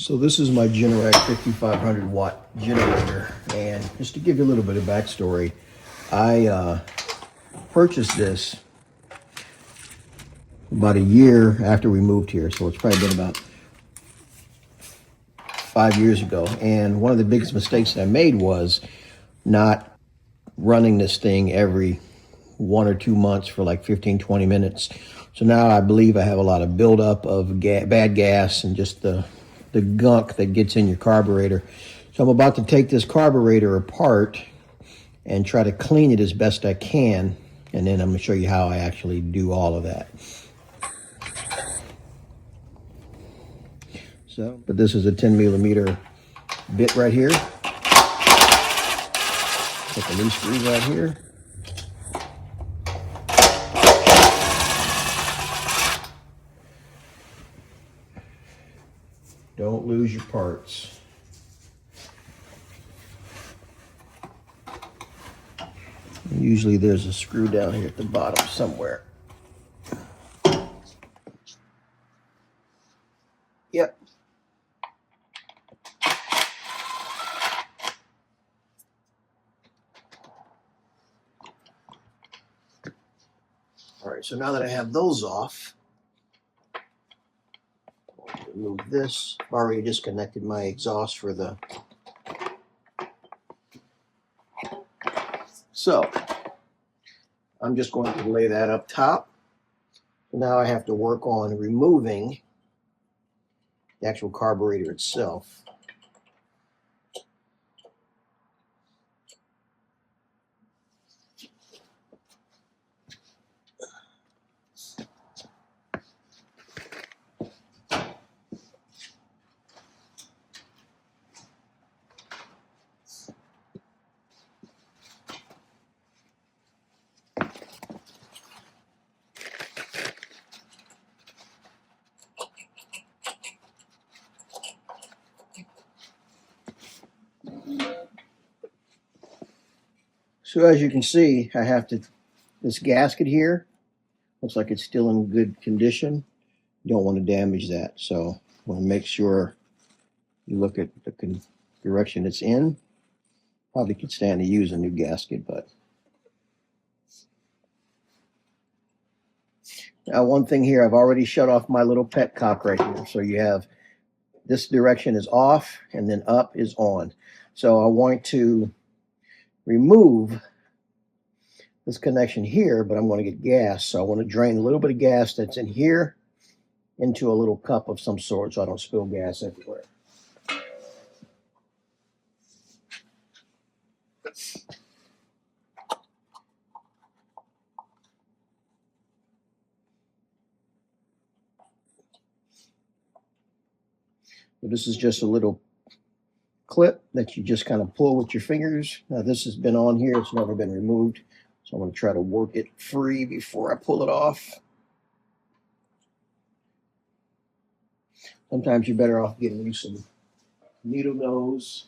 So this is my Generac 5500 watt generator, and just to give you a little bit of backstory, I purchased this about a year after we moved here, so it's probably been about 5 years ago. And one of the biggest mistakes that I made was not running this thing every 1 or 2 months for like 15-20 minutes. So now I believe I have a lot of buildup of bad gas and just the gunk that gets in your carburetor. So I'm about to take this carburetor apart and try to clean it as best I can, and then I'm going to show you how I actually do all of that. So, but this is a 10mm bit right here. Put the loose screws out here. Don't lose your parts. Usually there's a screw down here at the bottom somewhere. Yep. All right, so now that I have those off, I'll remove this. I've already disconnected my exhaust for the... So, I'm just going to lay that up top. Now I have to work on removing the actual carburetor itself. So as you can see, I have this gasket here, looks like it's still in good condition. You don't want to damage that. So I want to make sure you look at the direction it's in. Probably could stand to use a new gasket, but. Now one thing here, I've already shut off my little petcock right here. So you have this direction is off and then up is on. So I want to remove this connection here, but I'm going to get gas. So I want to drain a little bit of gas that's in here into a little cup of some sort so I don't spill gas everywhere. So this is just a little clip that you just kind of pull with your fingers. Now this has been on here, it's never been removed. So I'm going to try to work it free before I pull it off. Sometimes you're better off getting you some needle nose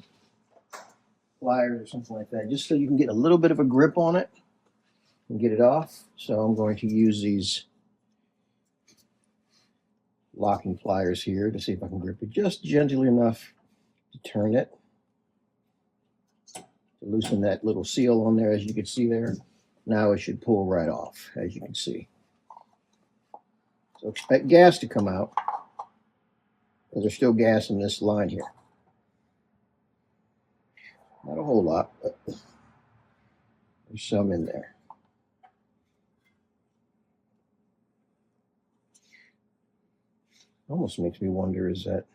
pliers or something like that, just so you can get a little bit of a grip on it and get it off. So I'm going to use these locking pliers here to see if I can grip it just gently enough to turn it, to loosen that little seal on there, as you can see there. Now it should pull right off, as you can see. So expect gas to come out, because there's still gas in this line here. Not a whole lot, but there's some in there. Almost makes me wonder, is that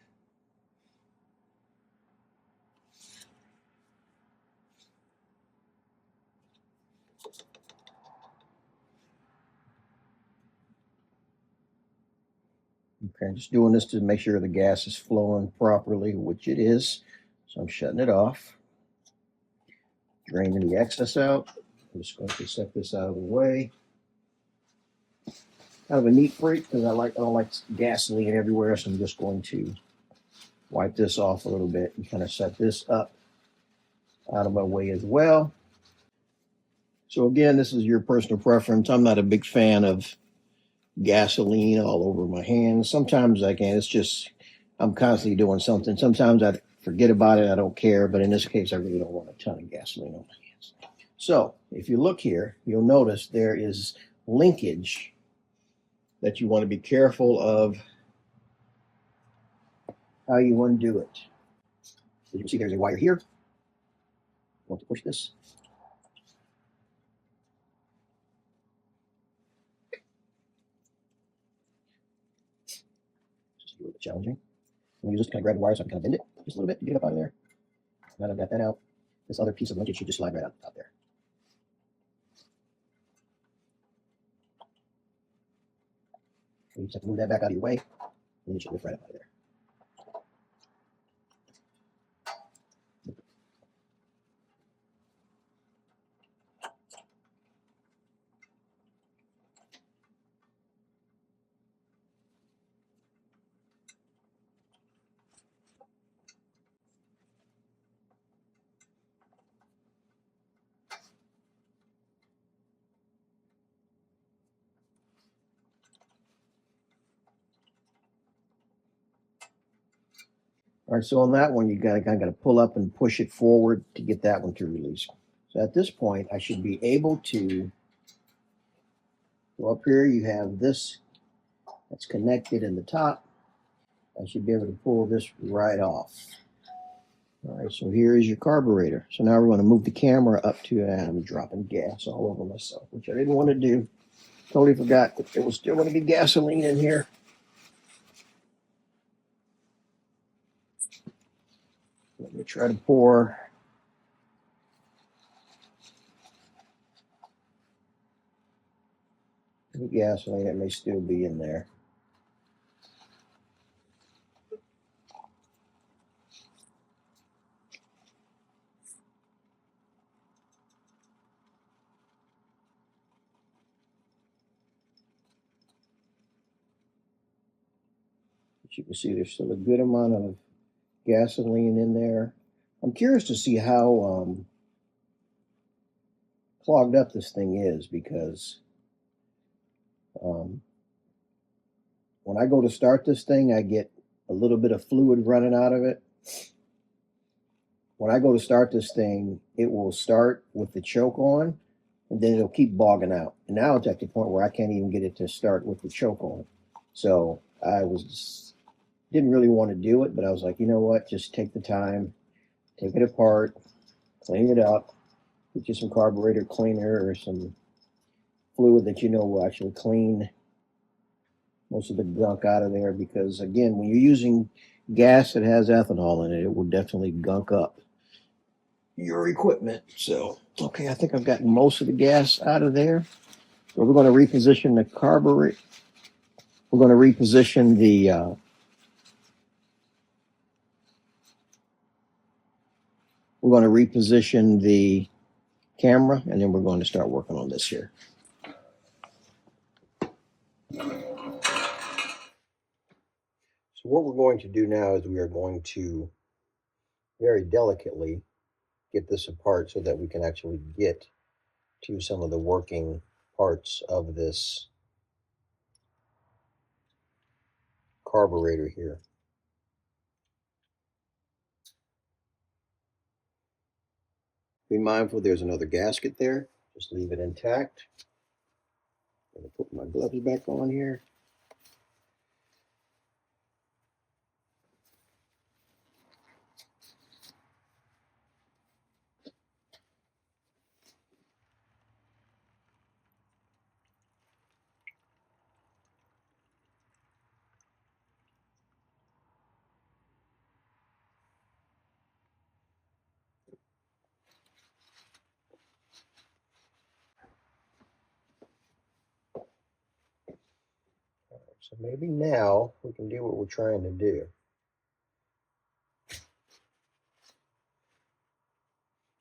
okay, just doing this to make sure the gas is flowing properly, which it is. So I'm shutting it off, draining the excess out. I'm just going to set this out of the way. Kind of a neat freak, because I don't like gasoline everywhere, so I'm just going to wipe this off a little bit and kind of set this up out of my way as well. So again, this is your personal preference. I'm not a big fan of gasoline all over my hands. Sometimes I can. It's just, I'm constantly doing something. Sometimes I forget about it. I don't care. But in this case, I really don't want a ton of gasoline on my hands. So if you look here, you'll notice there is linkage that you want to be careful of how you undo it. As you can see, there's a wire here. You want to push this. Just a little bit challenging. I'm use this to kind of grab the wire so I can kind of bend it just a little bit to get it up out of there. Now that I've got that out, this other piece of linkage should just slide right out there. You just have to move that back out of your way, and it should lift right up out of there. All right, so on that one, you kind of got to pull up and push it forward to get that one to release. So at this point, I should be able to go up here. You have this that's connected in the top. I should be able to pull this right off. All right, so here is your carburetor. So now we're going to move the camera up to, I'm dropping gas all over myself, which I didn't want to do. Totally forgot that there was still going to be gasoline in here. Let me try to pour. The gasoline that may still be in there. As you can see, there's still a good amount of gasoline in there. I'm curious to see how clogged up this thing is, because when I go to start this thing, I get a little bit of fluid running out of it. When I go to start this thing, it will start with the choke on, and then it'll keep bogging out. And now it's at the point where I can't even get it to start with the choke on. So I didn't really want to do it, but I was like, you know what? Just take the time, take it apart, clean it up, get you some carburetor cleaner or some fluid that you know will actually clean most of the gunk out of there. Because again, when you're using gas that has ethanol in it, it will definitely gunk up your equipment. So, okay, I think I've gotten most of the gas out of there. So we're going to reposition the carburetor. We're going to reposition the camera, and then we're going to start working on this here. So what we're going to do now is we are going to very delicately get this apart so that we can actually get to some of the working parts of this carburetor here. Be mindful there's another gasket there. Just leave it intact. I'm going to put my gloves back on here. So maybe now we can do what we're trying to do.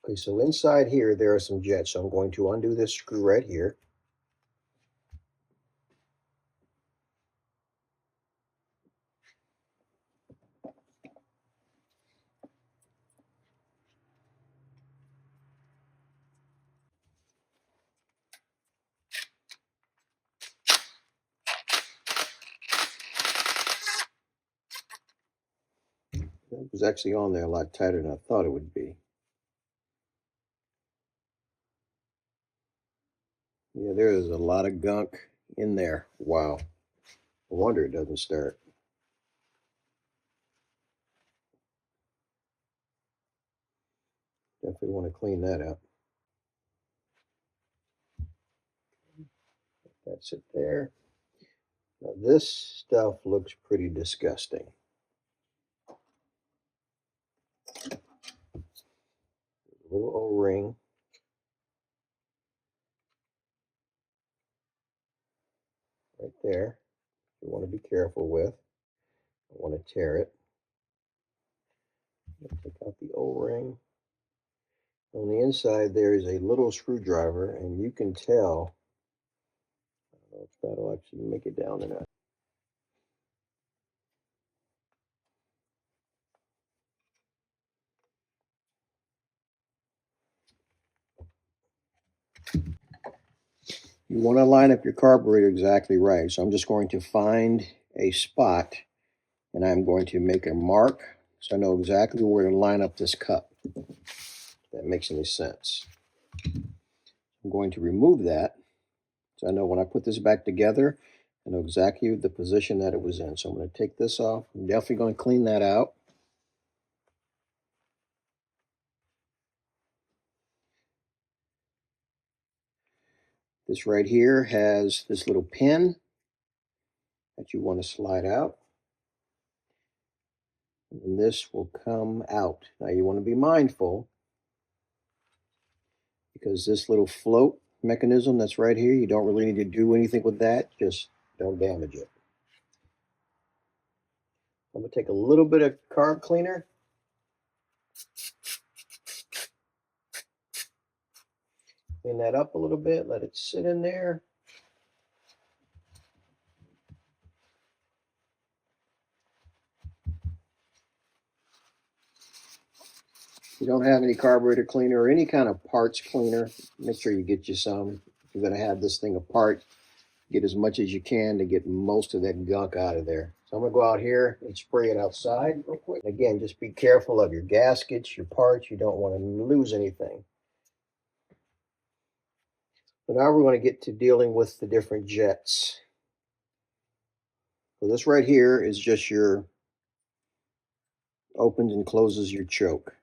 Okay, so inside here there are some jets. So I'm going to undo this screw right here. It was actually on there a lot tighter than I thought it would be. Yeah, there is a lot of gunk in there. Wow. No wonder it doesn't start. Definitely want to clean that up. That's it there. Now this stuff looks pretty disgusting. A little O-ring. Right there. You want to be careful with. I want to tear it. Take out the O-ring. On the inside there is a little screwdriver, and you can tell, I don't know if that'll actually make it down or not. You want to line up your carburetor exactly right. So I'm just going to find a spot, and I'm going to make a mark so I know exactly where to line up this cup. If that makes any sense. I'm going to remove that so I know when I put this back together, I know exactly the position that it was in. So I'm going to take this off. I'm definitely going to clean that out. This right here has this little pin that you want to slide out. And this will come out. Now you want to be mindful because this little float mechanism that's right here, you don't really need to do anything with that. Just don't damage it. I'm going to take a little bit of carb cleaner. Clean that up a little bit. Let it sit in there. If you don't have any carburetor cleaner or any kind of parts cleaner, make sure you get you some. If you're going to have this thing apart, get as much as you can to get most of that gunk out of there. So I'm going to go out here and spray it outside real quick. Again, just be careful of your gaskets, your parts. You don't want to lose anything. So now we're going to get to dealing with the different jets. So this right here is just your opens and closes your choke.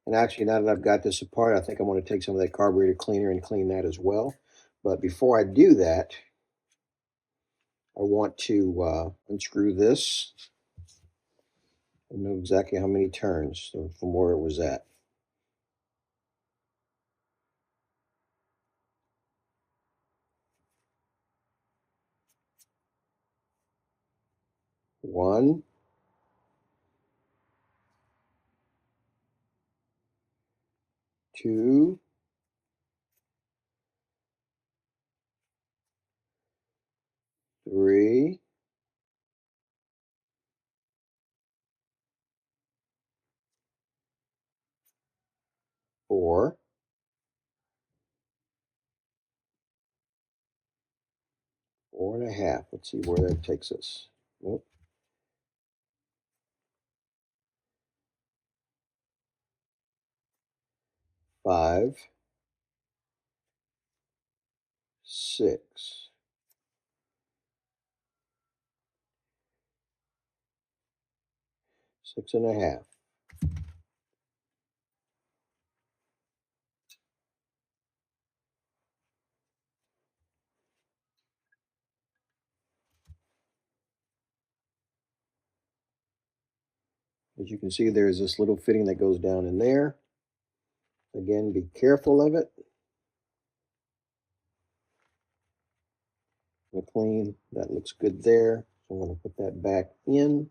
And actually, now that I've got this apart, I think I'm going to take some of that carburetor cleaner and clean that as well. But before I do that, I want to unscrew this. I know exactly how many turns from where it was at. One, two, three, four, four and a half. Let's see where that takes us. Nope. Five, six, six and a half. As you can see, there's this little fitting that goes down in there. Again, be careful of it. Clean. That looks good there. So I'm going to put that back in.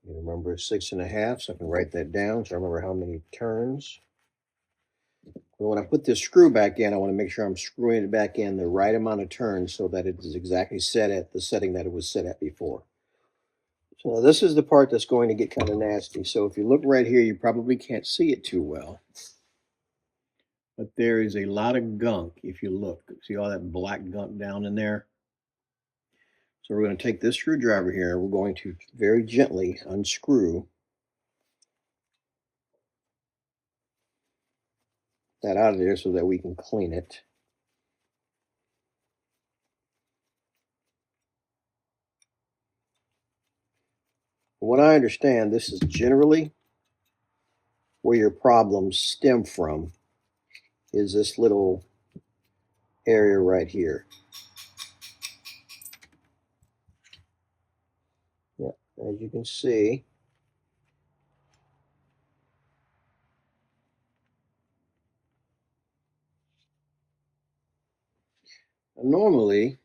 You remember 6.5, so I can write that down so I remember how many turns. But when I put this screw back in, I want to make sure I'm screwing it back in the right amount of turns so that it is exactly set at the setting that it was set at before. So this is the part that's going to get kind of nasty. So if you look right here, you probably can't see it too well. But there is a lot of gunk if you look. See all that black gunk down in there? So we're going to take this screwdriver here. We're going to very gently unscrew that out of there so that we can clean it. From what I understand, this is generally where your problems stem from, is this little area right here. Yeah, as you can see, normally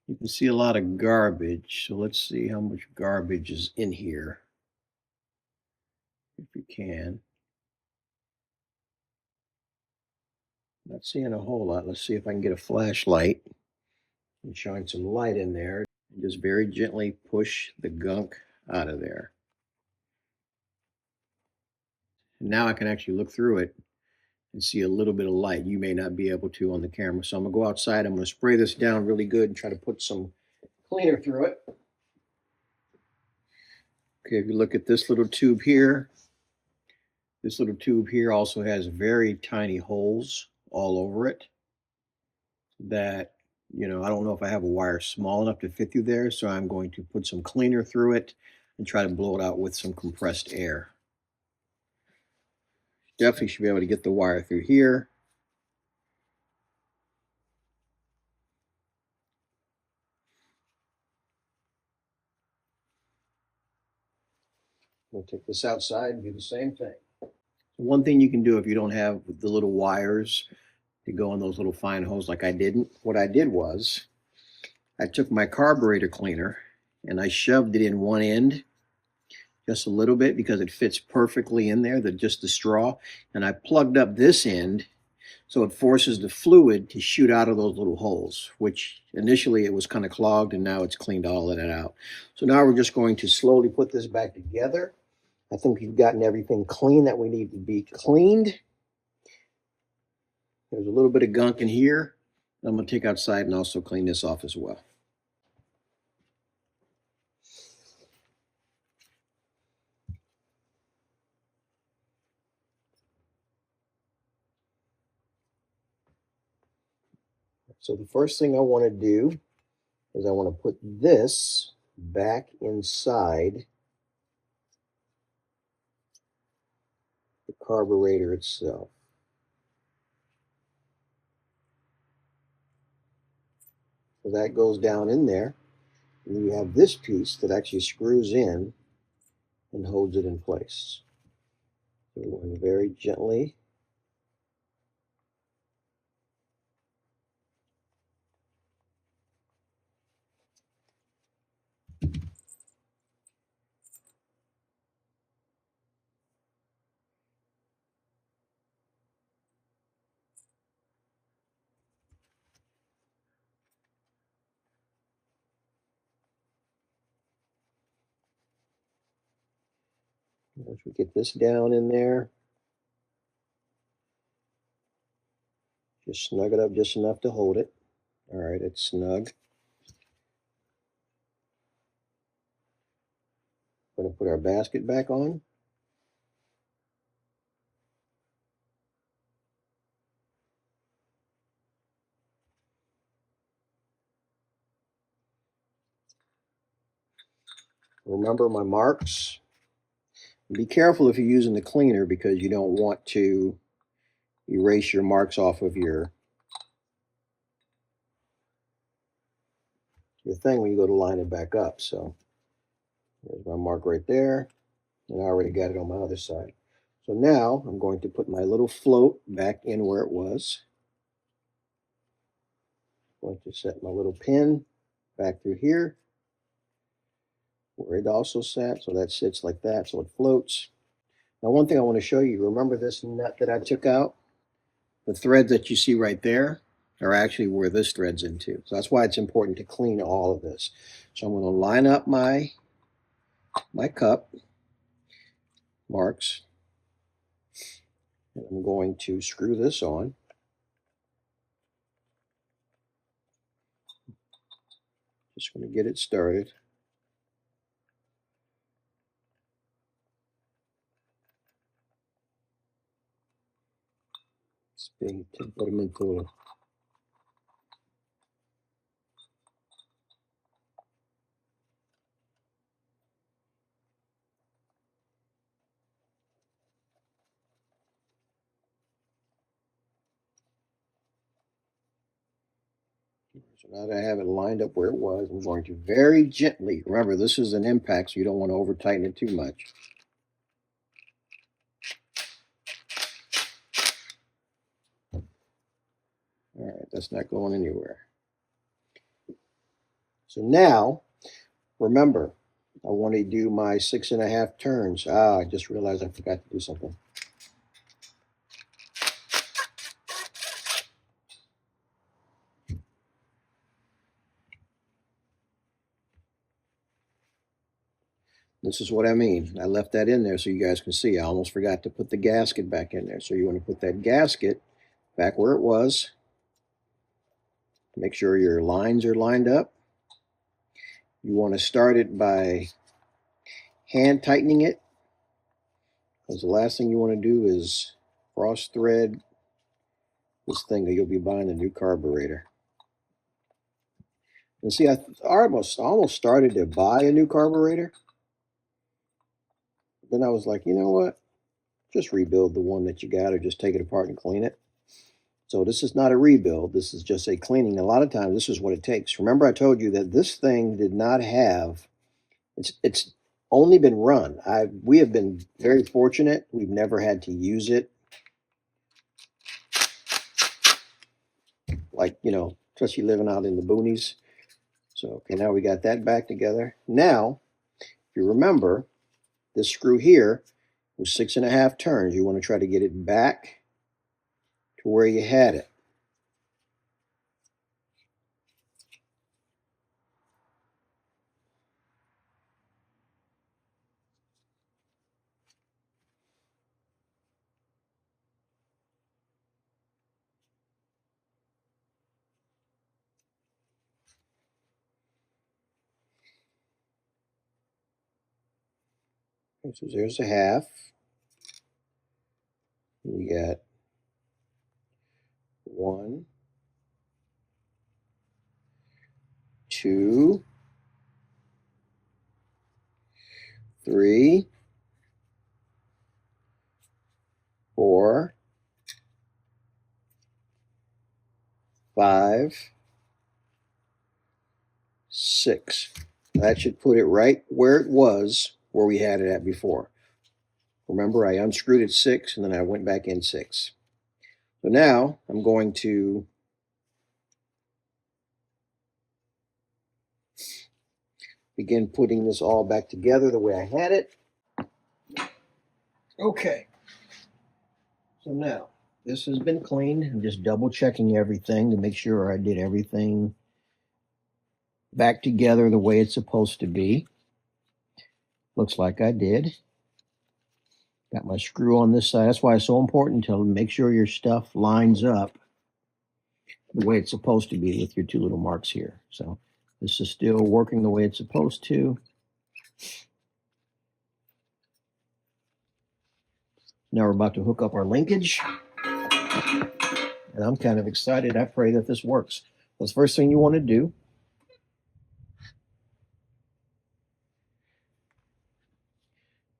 you can see a lot of garbage. So let's see how much garbage is in here, if you can. Not seeing a whole lot. Let's see if I can get a flashlight and shine some light in there. And just very gently push the gunk out of there. And now I can actually look through it and see a little bit of light. You may not be able to on the camera. So I'm going to go outside. I'm going to spray this down really good and try to put some cleaner through it. Okay, if you look at this little tube here, this little tube here also has very tiny holes all over it that, you know, I don't know if I have a wire small enough to fit through there, so I'm going to put some cleaner through it and try to blow it out with some compressed air. Definitely should be able to get the wire through here. We'll take this outside and do the same thing. One thing you can do if you don't have the little wires to go in those little fine holes like I didn't, what I did was I took my carburetor cleaner and I shoved it in one end just a little bit because it fits perfectly in there, just the straw, and I plugged up this end so it forces the fluid to shoot out of those little holes, which initially it was kind of clogged and now it's cleaned all of that out. So now we're just going to slowly put this back together. I think we've gotten everything clean that we need to be cleaned. There's a little bit of gunk in here. I'm going to take outside and also clean this off as well. So the first thing I want to do is I want to put this back inside the carburetor itself. So that goes down in there. And you have this piece that actually screws in and holds it in place. So we're going to very gently once we get this down in there, just snug it up just enough to hold it. All right, it's snug. We're going to put our basket back on. Remember my marks. Be careful if you're using the cleaner because you don't want to erase your marks off of your thing when you go to line it back up. So there's my mark right there, and I already got it on my other side. So now I'm going to put my little float back in where it was. I'm going to set my little pin back through here. where it also sat. So that sits like that, so it floats. Now, one thing I want to show you, remember this nut that I took out? The threads that you see right there are actually where this threads into. So that's why it's important to clean all of this. So I'm going to line up my cup marks, and I'm going to screw this on. Just going to get it started. Put them into so now that I have it lined up where it was, I'm going to very gently, remember this is an impact, so you don't want to over tighten it too much. All right, that's not going anywhere. So now, remember, I want to do my 6.5 turns. I just realized I forgot to do something. This is what I mean. I left that in there so you guys can see. I almost forgot to put the gasket back in there. So you want to put that gasket back where it was. Make sure your lines are lined up. You want to start it by hand tightening it, because the last thing you want to do is cross thread this thing that you'll be buying a new carburetor. And see, I almost started to buy a new carburetor. Then I was like, you know what? Just rebuild the one that you got, or just take it apart and clean it. So this is not a rebuild. This is just a cleaning. A lot of times this is what it takes. Remember I told you that this thing did not have, it's only been run. We have been very fortunate. We've never had to use it. Like, you know, especially living out in the boonies. So, okay, now we got that back together. Now, if you remember, this screw here was 6.5 turns. You want to try to get it back to where you had it. Okay, so there's a half. You got 1, 2, 3, 4, 5, 6. That should put it right where it was, where we had it at before. Remember, I unscrewed at 6 and then I went back in 6. So now I'm going to begin putting this all back together the way I had it. Okay. So now this has been cleaned. I'm just double checking everything to make sure I did everything back together the way it's supposed to be. Looks like I did. Got my screw on this side. That's why it's so important to make sure your stuff lines up the way it's supposed to be with your 2 little marks here. So this is still working the way it's supposed to. Now we're about to hook up our linkage. And I'm kind of excited. I pray that this works. That's the first thing you want to do.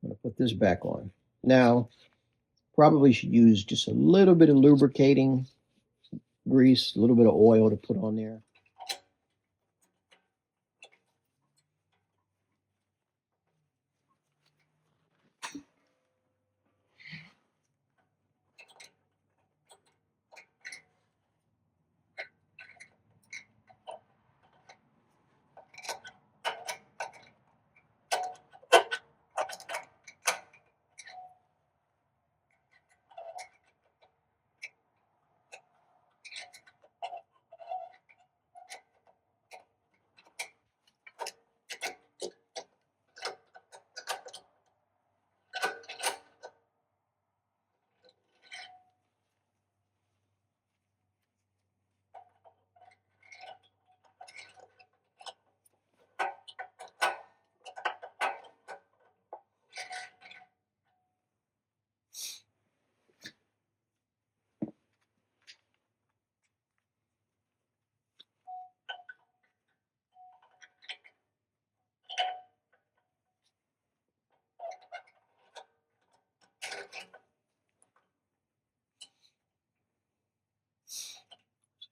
I'm going to put this back on. Now, probably should use just a little bit of lubricating grease, a little bit of oil to put on there.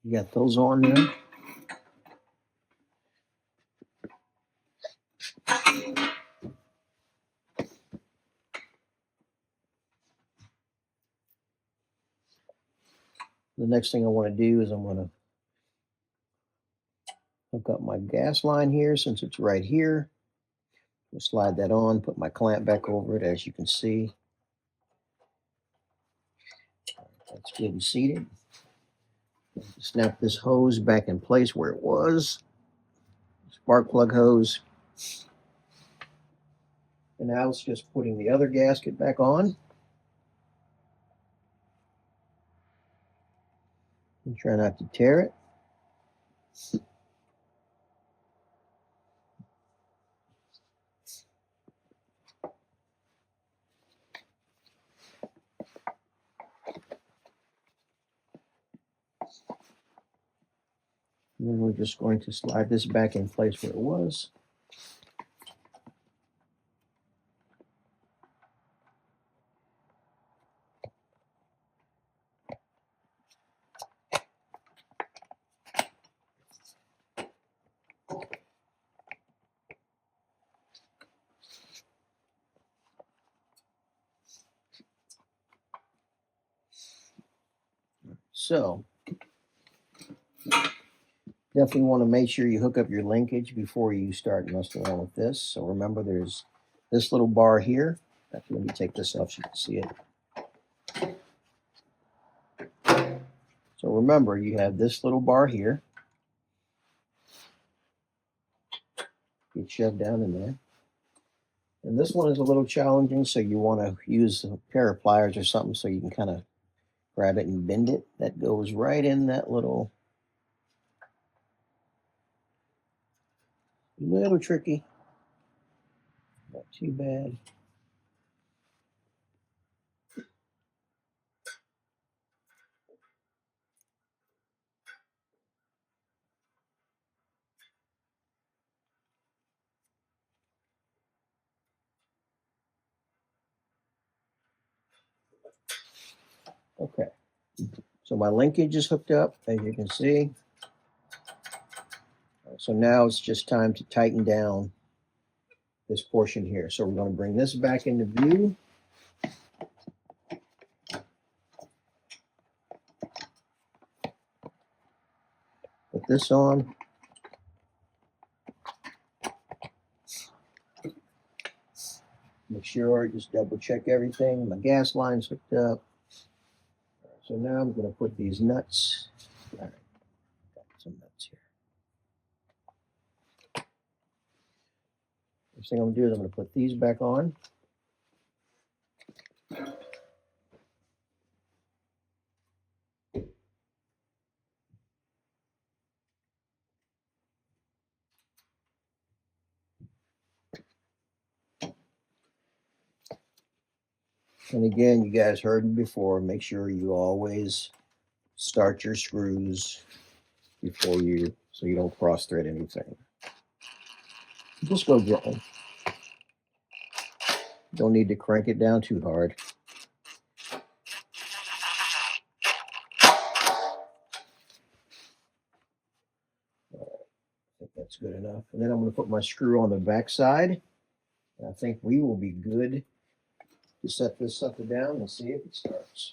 You got those on there. The next thing I want to do is I'm going to hook up my gas line here since it's right here. I'll slide that on, put my clamp back over it, as you can see. That's good and seated. Snap this hose back in place where it was. Spark plug hose. And now it's just putting the other gasket back on. And try not to tear it. And then we're just going to slide this back in place where it was. So, definitely want to make sure you hook up your linkage before you start messing around with this. So remember, there's this little bar here. Actually, let me take this off so you can see it. So remember, you have this little bar here. Get shoved down in there. And this one is a little challenging, so you want to use a pair of pliers or something so you can kind of grab it and bend it. That goes right in that little tricky. Not too bad. Okay. So my linkage is hooked up, as you can see. So now it's just time to tighten down this portion here. So we're going to bring this back into view. Put this on. Make sure, just double check everything. My gas line's hooked up. So now I'm going to put these nuts. All right, got some nuts here. First thing I'm going to do is I'm going to put these back on. And again, you guys heard me before, make sure you always start your screws before so you don't cross thread anything. Just go gently. Don't need to crank it down too hard. I think that's good enough. And then I'm going to put my screw on the back side. And I think we will be good to set this sucker down and see if it starts.